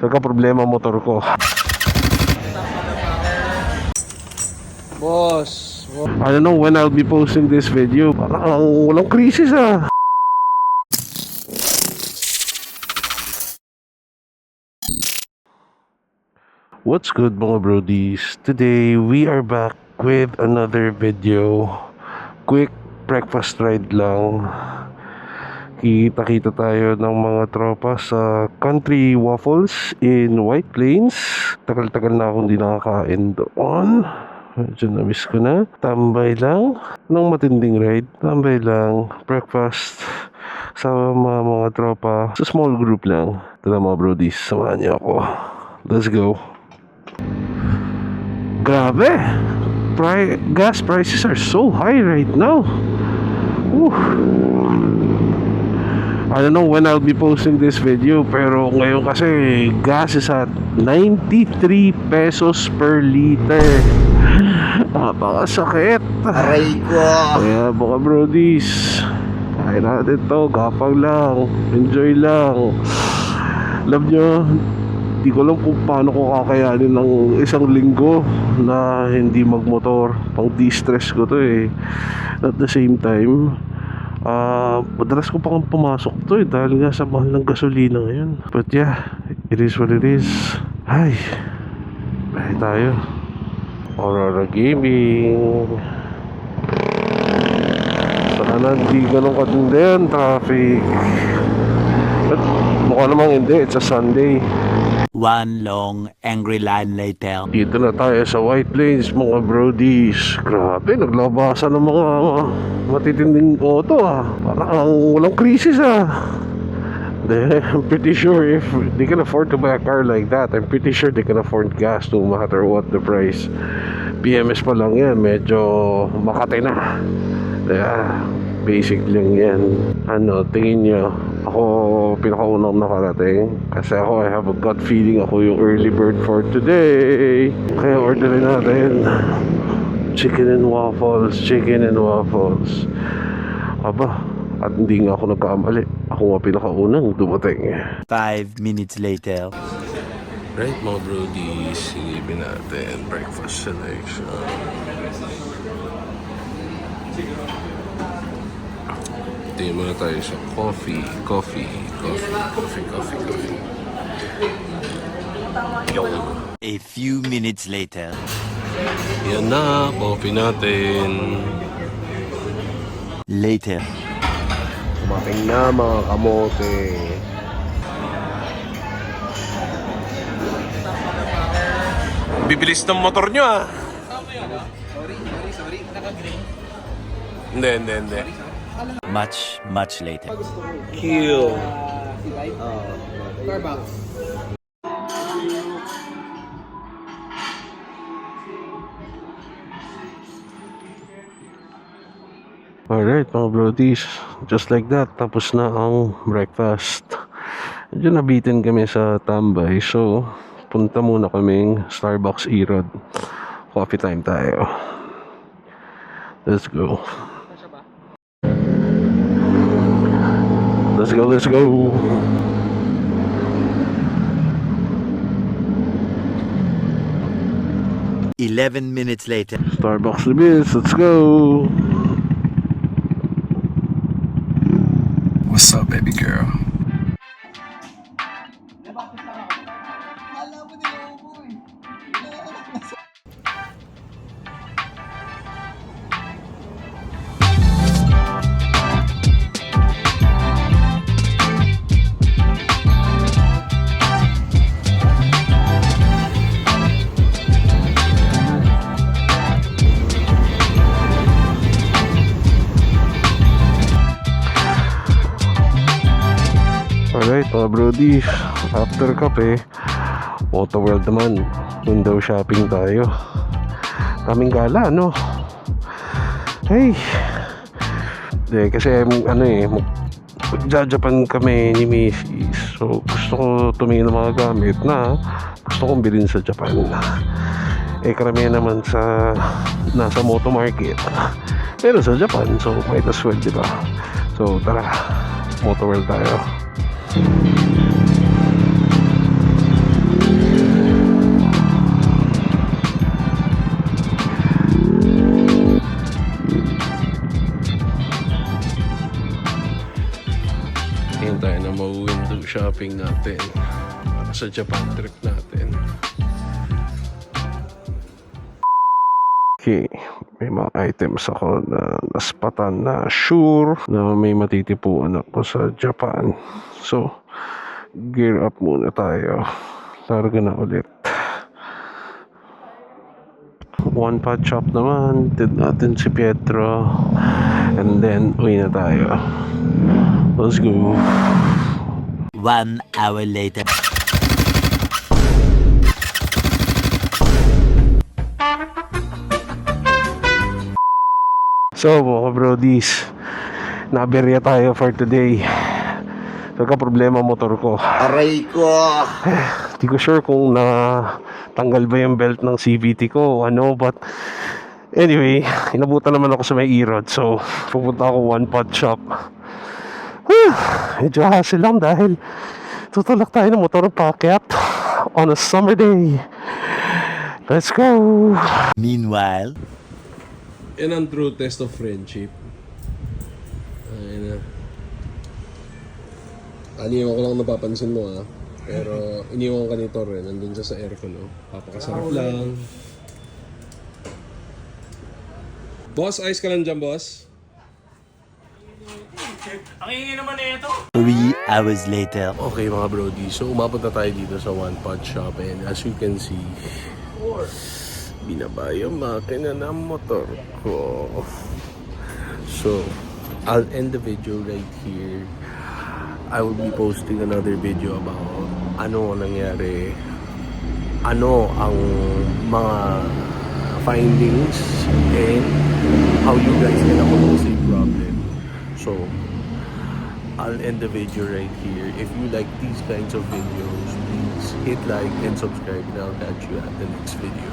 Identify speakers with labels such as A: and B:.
A: Nagka-problema motor ko.
B: Boss.
A: I don't know when I'll be posting this video. Parang walang krisis ah. What's good mga brodies? Today we are back with another video. Quick breakfast ride lang. Kita-kita tayo ng mga tropa sa Country Waffles in White Plains. Tagal-tagal na akong di nakakain doon. Medyo na-miss ko na. Tambay lang ng matinding ride. Tambay lang. Breakfast sa mga tropa. Sa small group lang. Tara mga brodies, samahan niyo ako. Let's go. Grabe! Gas prices are so high right now. Woo. I don't know when I'll be posting this video, pero ngayon kasi gas is at 93 pesos per liter. Napakasakit.
B: Aray ko.
A: Kaya mga brodies, kain natin to, gapang lang, enjoy lang. Love nyo, di ko alam kung paano ko kakayanin ng isang linggo na hindi magmotor. Pang de-stress ko to eh. At the same time, madalas ko pang pumasok to eh, dahil nga sa mahal ng gasolina ngayon. But yeah, it is what it is. Ay, bahay tayo. Aurora Gaming. Sana hindi ganun katindi yan, traffic. But mukha namang hindi, it's a Sunday.
C: One long angry line later.
A: Dito na tayo sa White Plains mga brodies. Grabe, naglabasan ng mga matitinding auto ah. Parang walang krisis ah. I'm pretty sure if they can afford to buy a car like that, I'm pretty sure they can afford gas no matter what the price. PMS pa lang yan, medyo Makati na. Yeah, basic lang yan. Ano, tingin nyo, ako pinakaunang nakarating kasi ako, I have a gut feeling ako yung early bird for today. Kaya orderin natin chicken and waffles. Aba, at hindi nga ako nagkamali, ako nga pinakaunang dumating.
C: 5 minutes later.
A: Right mga brodies, silipin natin breakfast selection. Tingin muna tayo sa coffee.
C: A few minutes later.
A: Yan na, coffee natin.
C: Later.
A: Kumating na mga kamote. Bibilis ng motor nyo ah.
B: Sorry. Naka-green.
A: Hindi.
C: Much later.
A: Kill.
B: Starbucks.
A: Alright mga brodies, just like that, tapos na ang breakfast. Medyo nabitin kami sa tambay, so punta muna kaming Starbucks Erod. Coffee time tayo. Let's go. Let's go.
C: 11 minutes later.
A: Starbucks Libis, let's go.
D: What's up, baby girl?
A: Alright mga brodies, after kape, Auto World naman, window shopping tayo. Kaming gala, no? Hey! Kasi ano eh, magja-Japan kami ni Macy's. So gusto ko tumingin ng mga gamit na gusto kong bilhin sa Japan. Karamihan naman sa nasa Moto Market, pero sa Japan, so might as well, diba? So tara, Moto World tayo. shopping natin para sa Japan trip natin. Okay, may mga items ako na naspatan na sure na may matitipuan ako sa Japan. So, gear up muna tayo. Larga na ulit. One pot shop naman. Did natin si Pietro. And then, uwi na tayo. Let's go.
C: 1 hour later.
A: So, mga brodies, naberya tayo for today. Nagka-problema motor ko.
B: Aray ko!
A: Di ko sure kung tanggal ba yung belt ng CVT ko o ano, but anyway, inabutan naman ako sa may E-Rod. So, pupunta ako one pot shop. Medyo hassle lang dahil tutulak tayo ng motor packet on a summer day. Let's go!
C: Meanwhile,
A: Yan ang true test of friendship. Ayun na. Aniwan ko lang napapansin mo ah. Pero iniwan ka nito rin. Nandun siya sa aircon oh. Papakasarap lang. Boss, ayos ka lang dyan, boss?
D: Ang ingin naman na ito.
C: 3 hours later.
A: Okay mga brody, so umabot na tayo dito sa one pot shop and as you can see, binaba yung makina ng motor ko. So, I'll end the video right here. I will be posting another video about ano nangyari, ano ang mga findings and how you guys can avoid the same problem. So, I'll end the video right here. If you like these kinds of videos, please hit like and subscribe and I'll catch you at the next video.